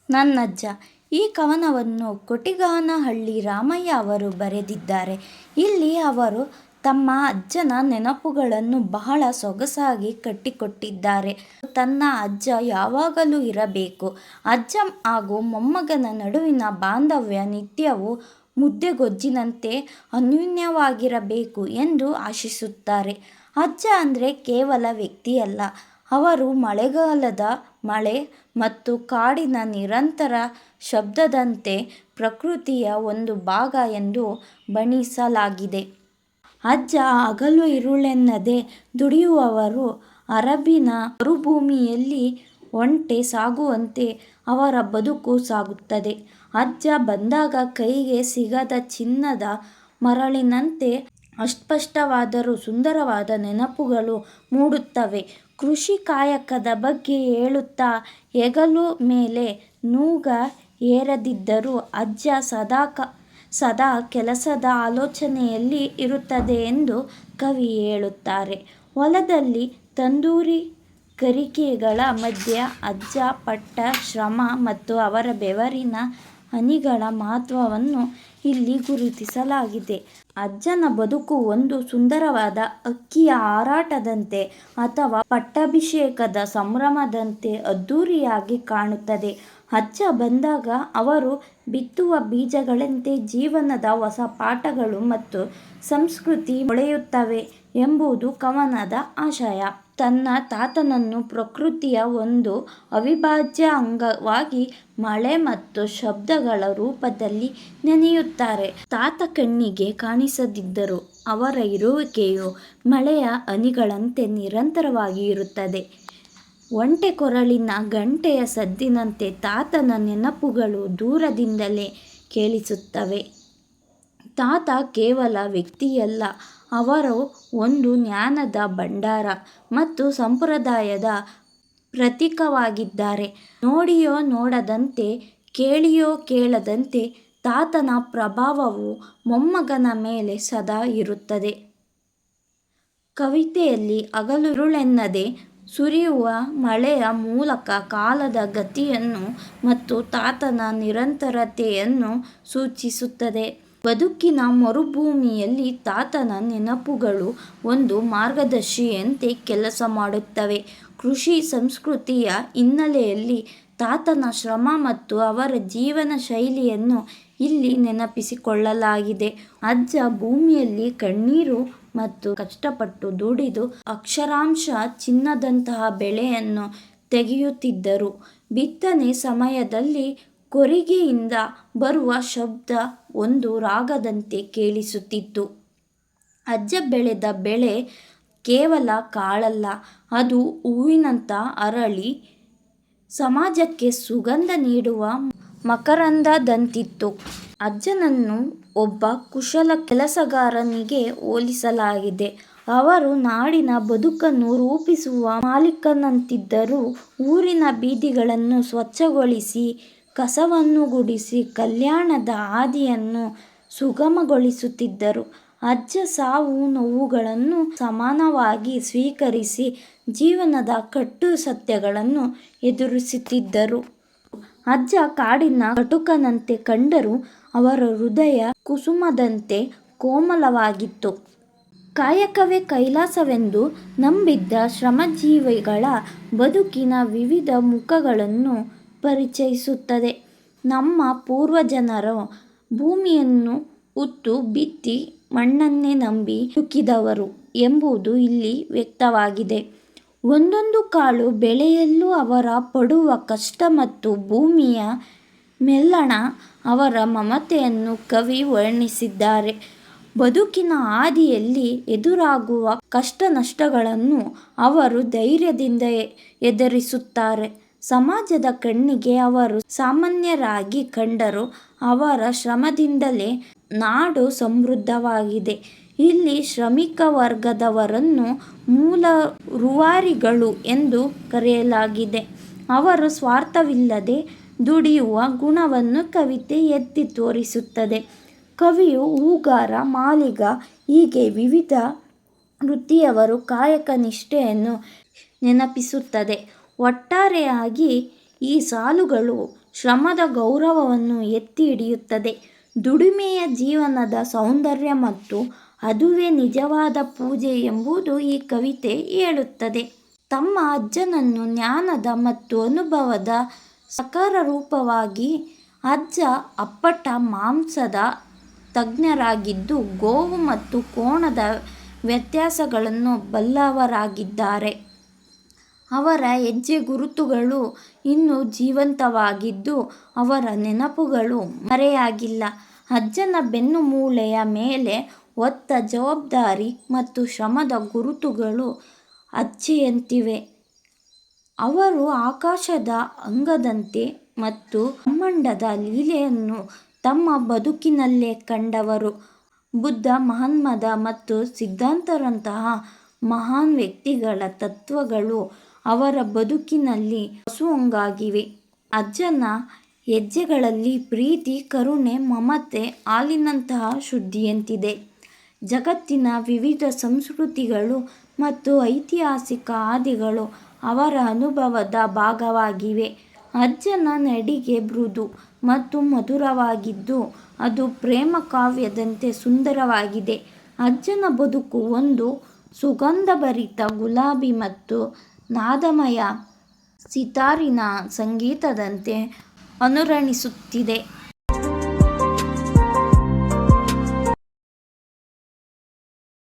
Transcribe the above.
ನನ್ನಜ್ಜ. ಈ ಕವನವನ್ನು ಕೊಟಿಗಾನಹಳ್ಳಿ ರಾಮಯ್ಯ ಅವರು ಬರೆದಿದ್ದಾರೆ. ಇಲ್ಲಿ ಅವರು ತಮ್ಮ ಅಜ್ಜನ ನೆನಪುಗಳನ್ನು ಬಹಳ ಸೊಗಸಾಗಿ ಕಟ್ಟಿಕೊಟ್ಟಿದ್ದಾರೆ. ತನ್ನ ಅಜ್ಜ ಯಾವಾಗಲೂ ಇರಬೇಕು, ಅಜ್ಜ ಹಾಗೂ ಮೊಮ್ಮಗನ ನಡುವಿನ ಬಾಂಧವ್ಯ ನಿತ್ಯವೂ ಮುದ್ದೆಗೊಜ್ಜಿನಂತೆ ಅನ್ಯೋನ್ಯವಾಗಿರಬೇಕು ಎಂದು ಆಶಿಸುತ್ತಾರೆ. ಅಜ್ಜ ಅಂದರೆ ಕೇವಲ ವ್ಯಕ್ತಿಯಲ್ಲ, ಅವರು ಮಳೆಗಾಲದ ಮಳೆ ಮತ್ತು ಕಾಡಿನ ನಿರಂತರ ಶಬ್ದದಂತೆ ಪ್ರಕೃತಿಯ ಒಂದು ಭಾಗ ಎಂದು ಬಣ್ಣಿಸಲಾಗಿದೆ. ಅಜ್ಜ ಹಗಲು ಇರುಳೆನ್ನದೆ ದುಡಿಯುವವರು. ಅರಬಿನ ಮರುಭೂಮಿಯಲ್ಲಿ ಒಂಟೆ ಸಾಗುವಂತೆ ಅವರ ಬದುಕು ಸಾಗುತ್ತದೆ. ಅಜ್ಜ ಬಂದಾಗ ಕೈಗೆ ಸಿಗದ ಚಿನ್ನದ ಮರಳಿನಂತೆ ಅಸ್ಪಷ್ಟವಾದರೂ ಸುಂದರವಾದ ನೆನಪುಗಳು ಮೂಡುತ್ತವೆ. ಕೃಷಿ ಕಾಯಕದ ಬಗ್ಗೆ ಹೇಳುತ್ತಾ ಹೆಗಲ ಮೇಲೆ ನೂಗ ಏರದಿದ್ದರೂ ಅಜ್ಜ ಸದಾ ಕೆಲಸದ ಆಲೋಚನೆಯಲ್ಲಿ ಇರುತ್ತದೆ ಎಂದು ಕವಿ ಹೇಳುತ್ತಾರೆ. ಹೊಲದಲ್ಲಿ ತಂದೂರಿ ಗರಿಕೆಗಳ ಮಧ್ಯೆ ಅಜ್ಜ ಪಟ್ಟ ಶ್ರಮ ಮತ್ತು ಅವರ ಬೆವರಿನ ಹನಿಗಳ ಮಹತ್ವವನ್ನು ಇಲ್ಲಿ ಗುರುತಿಸಲಾಗಿದೆ. ಅಜ್ಜನ ಬದುಕು ಒಂದು ಸುಂದರವಾದ ಹಕ್ಕಿಯ ಹಾರಾಟದಂತೆ ಅಥವಾ ಪಟ್ಟಾಭಿಷೇಕದ ಸಂಭ್ರಮದಂತೆ ಅದ್ಧೂರಿಯಾಗಿ ಕಾಣುತ್ತದೆ. ಅಜ್ಜ ಬಂದಾಗ ಅವರು ಬಿತ್ತುವ ಬೀಜಗಳಂತೆ ಜೀವನದ ಹೊಸ ಪಾಠಗಳು ಮತ್ತು ಸಂಸ್ಕೃತಿ ಮೊಳೆಯುತ್ತವೆ ಎಂಬುದು ಕವನದ ಆಶಯ. ತನ್ನ ತಾತನನ್ನು ಪ್ರಕೃತಿಯ ಒಂದು ಅವಿಭಾಜ್ಯ ಅಂಗವಾಗಿ ಮಳೆ ಮತ್ತು ಶಬ್ದಗಳ ರೂಪದಲ್ಲಿ ನೆನೆಯುತ್ತಾರೆ. ತಾತ ಕಣ್ಣಿಗೆ ಕಾಣಿಸದಿದ್ದರೂ ಅವರ ಇರುವಿಕೆಯು ಮಳೆಯ ಹನಿಗಳಂತೆ ನಿರಂತರವಾಗಿ ಇರುತ್ತದೆ. ಒಂಟೆ ಕೊರಳಿನ ಗಂಟೆಯ ಸದ್ದಿನಂತೆ ತಾತನ ನೆನಪುಗಳು ದೂರದಿಂದಲೇ ಕೇಳಿಸುತ್ತವೆ. ತಾತ ಕೇವಲ ವ್ಯಕ್ತಿಯಲ್ಲ, ಅವರು ಒಂದು ಜ್ಞಾನದ ಭಂಡಾರ ಮತ್ತು ಸಂಪ್ರದಾಯದ ಪ್ರತೀಕವಾಗಿದ್ದಾರೆ. ನೋಡಿಯೋ ನೋಡದಂತೆ, ಕೇಳಿಯೋ ಕೇಳದಂತೆ ತಾತನ ಪ್ರಭಾವವು ಮೊಮ್ಮಗನ ಮೇಲೆ ಸದಾ ಇರುತ್ತದೆ. ಕವಿತೆಯಲ್ಲಿ ಹಗಲಿರುಳೆನ್ನದೆ ಸುರಿಯುವ ಮಳೆಯ ಮೂಲಕ ಕಾಲದ ಗತಿಯನ್ನು ಮತ್ತು ತಾತನ ನಿರಂತರತೆಯನ್ನು ಸೂಚಿಸುತ್ತದೆ. ಬದುಕಿನ ಮರುಭೂಮಿಯಲ್ಲಿ ತಾತನ ನೆನಪುಗಳು ಒಂದು ಮಾರ್ಗದರ್ಶಿಯಂತೆ ಕೆಲಸ ಮಾಡುತ್ತವೆ. ಕೃಷಿ ಸಂಸ್ಕೃತಿಯ ಹಿನ್ನೆಲೆಯಲ್ಲಿ ತಾತನ ಶ್ರಮ ಮತ್ತು ಅವರ ಜೀವನ ಶೈಲಿಯನ್ನು ಇಲ್ಲಿ ನೆನಪಿಸಿಕೊಳ್ಳಲಾಗಿದೆ. ಅಜ್ಜ ಭೂಮಿಯಲ್ಲಿ ಕಣ್ಣೀರು ಮತ್ತು ಕಷ್ಟಪಟ್ಟು ದುಡಿದು ಅಕ್ಷರಾಂಶ ಚಿನ್ನದಂತಹ ಬೆಳೆಯನ್ನು ತೆಗೆಯುತ್ತಿದ್ದರು. ಬಿತ್ತನೆ ಸಮಯದಲ್ಲಿ ಕೊರಿಗೆಯಿಂದ ಬರುವ ಶಬ್ದ ಒಂದು ರಾಗದಂತೆ ಕೇಳಿಸುತ್ತಿತ್ತು. ಅಜ್ಜ ಬೆಳೆದ ಬೆಳೆ ಕೇವಲ ಕಾಳಲ್ಲ, ಅದು ಹೂವಿನಂತೆ ಅರಳಿ ಸಮಾಜಕ್ಕೆ ಸುಗಂಧ ನೀಡುವ ಮಕರಂದದಂತಿತ್ತು. ಅಜ್ಜನನ್ನು ಒಬ್ಬ ಕುಶಲ ಕೆಲಸಗಾರನಿಗೆ ಹೋಲಿಸಲಾಗಿದೆ. ಅವರು ನಾಡಿನ ಬದುಕನ್ನು ರೂಪಿಸುವ ಮಾಲೀಕನಂತಿದ್ದರು. ಊರಿನ ಬೀದಿಗಳನ್ನು ಸ್ವಚ್ಛಗೊಳಿಸಿ, ಕಸವನ್ನು ಗುಡಿಸಿ, ಕಲ್ಯಾಣದ ಹಾದಿಯನ್ನು ಸುಗಮಗೊಳಿಸುತ್ತಿದ್ದರು. ಅಜ್ಜ ಸಾವು ನೋವುಗಳನ್ನು ಸಮಾನವಾಗಿ ಸ್ವೀಕರಿಸಿ ಜೀವನದ ಕಟು ಸತ್ಯಗಳನ್ನು ಎದುರಿಸುತ್ತಿದ್ದರು. ಅಜ್ಜ ಕಾಡಿನ ಕಟುಕನಂತೆ ಕಂಡರೂ ಅವರ ಹೃದಯ ಕುಸುಮದಂತೆ ಕೋಮಲವಾಗಿತ್ತು. ಕಾಯಕವೇ ಕೈಲಾಸವೆಂದು ನಂಬಿದ್ದ ಶ್ರಮಜೀವಿಗಳ ಬದುಕಿನ ವಿವಿಧ ಮುಖಗಳನ್ನು ಪರಿಚಯಿಸುತ್ತದೆ. ನಮ್ಮ ಪೂರ್ವಜರು ಭೂಮಿಯನ್ನು ಉತ್ತು ಬಿತ್ತಿ ಮಣ್ಣನ್ನೇ ನಂಬಿ ಬದುಕಿದವರು ಎಂಬುದು ಇಲ್ಲಿ ವ್ಯಕ್ತವಾಗಿದೆ. ಒಂದೊಂದು ಕಾಳು ಬೆಳೆಯಲು ಅವರು ಪಡುವ ಕಷ್ಟ ಮತ್ತು ಭೂಮಿಯ ಮೇಲಣ ಅವರ ಮಮತೆಯನ್ನು ಕವಿ ವರ್ಣಿಸಿದ್ದಾರೆ. ಬದುಕಿನ ಹಾದಿಯಲ್ಲಿ ಎದುರಾಗುವ ಕಷ್ಟ ನಷ್ಟಗಳನ್ನು ಅವರು ಧೈರ್ಯದಿಂದ ಎದುರಿಸುತ್ತಾರೆ. ಸಮಾಜದ ಕಣ್ಣಿಗೆ ಅವರು ಸಾಮಾನ್ಯರಾಗಿ ಕಂಡರೂ ಅವರ ಶ್ರಮದಿಂದಲೇ ನಾಡು ಸಮೃದ್ಧವಾಗಿದೆ. ಇಲ್ಲಿ ಶ್ರಮಿಕ ವರ್ಗದವರನ್ನು ಮೂಲ ರೂವಾರಿಗಳು ಎಂದು ಕರೆಯಲಾಗಿದೆ. ಅವರು ಸ್ವಾರ್ಥವಿಲ್ಲದೆ ದುಡಿಯುವ ಗುಣವನ್ನು ಕವಿತೆ ಎತ್ತಿ ತೋರಿಸುತ್ತದೆ. ಕವಿಯು ಹೂಗಾರ, ಮಾಲಿಗ ಹೀಗೆ ವಿವಿಧ ವೃತ್ತಿಯವರ ಕಾಯಕ ನಿಷ್ಠೆಯನ್ನು ನೆನಪಿಸುತ್ತದೆ. ಒಟ್ಟಾರೆಯಾಗಿ ಈ ಸಾಲುಗಳು ಶ್ರಮದ ಗೌರವವನ್ನು ಎತ್ತಿ ಹಿಡಿಯುತ್ತದೆ. ದುಡಿಮೆಯ ಜೀವನದ ಸೌಂದರ್ಯ ಮತ್ತು ಅದುವೇ ನಿಜವಾದ ಪೂಜೆ ಎಂಬುದು ಈ ಕವಿತೆ ಹೇಳುತ್ತದೆ. ತಮ್ಮ ಅಜ್ಜನನ್ನು ಜ್ಞಾನದ ಮತ್ತು ಅನುಭವದ ಸಾಕಾರ ರೂಪವಾಗಿ ಅಜ್ಜ ಅಪ್ಪಟ ಮಾಂಸದ ತಜ್ಞರಾಗಿದ್ದು ಗೋವು ಮತ್ತು ಕೋಣದ ವ್ಯತ್ಯಾಸಗಳನ್ನು ಬಲ್ಲವರಾಗಿದ್ದಾರೆ. ಅವರ ಹೆಜ್ಜೆ ಗುರುತುಗಳು ಇನ್ನೂ ಜೀವಂತವಾಗಿದ್ದು ಅವರ ನೆನಪುಗಳು ಮರೆಯಾಗಿಲ್ಲ. ಅಜ್ಜನ ಬೆನ್ನು ಮೂಳೆಯ ಮೇಲೆ ಹೊತ್ತ ಜವಾಬ್ದಾರಿ ಮತ್ತು ಶ್ರಮದ ಗುರುತುಗಳು ಅಚ್ಚೆಯಂತಿವೆ. ಅವರು ಆಕಾಶದ ಅಂಗದಂತೆ ಮತ್ತು ಬ್ರಹ್ಮಾಂಡದ ಲೀಲೆಯನ್ನು ತಮ್ಮ ಬದುಕಿನಲ್ಲೇ ಕಂಡವರು. ಬುದ್ಧ, ಮಹಮ್ಮದ ಮತ್ತು ಸಿದ್ಧಾರ್ಥರಂತಹ ಮಹಾನ್ ವ್ಯಕ್ತಿಗಳ ತತ್ವಗಳು ಅವರ ಬದುಕಿನಲ್ಲಿ ಹಸುವಂಗಾಗಿವೆ. ಅಜ್ಜನ ಹೆಜ್ಜೆಗಳಲ್ಲಿ ಪ್ರೀತಿ, ಕರುಣೆ, ಮಮತೆ ಹಾಲಿನಂತಹ ಶುದ್ಧಿಯಂತಿದೆ. ಜಗತ್ತಿನ ವಿವಿಧ ಸಂಸ್ಕೃತಿಗಳು ಮತ್ತು ಐತಿಹಾಸಿಕ ಹಾದಿಗಳು ಅವರ ಅನುಭವದ ಭಾಗವಾಗಿವೆ. ಅಜ್ಜನ ನಡಿಗೆ ಮೃದು ಮತ್ತು ಮಧುರವಾಗಿದ್ದು ಅದು ಪ್ರೇಮ ಕಾವ್ಯದಂತೆ ಸುಂದರವಾಗಿದೆ. ಅಜ್ಜನ ಬದುಕು ಒಂದು ಸುಗಂಧಭರಿತ ಗುಲಾಬಿ ಮತ್ತು ನಾದಮಯ ಸಿತಾರಿನ ಸಂಗೀತದಂತೆ ಅನುರಣಿಸುತ್ತಿದೆ.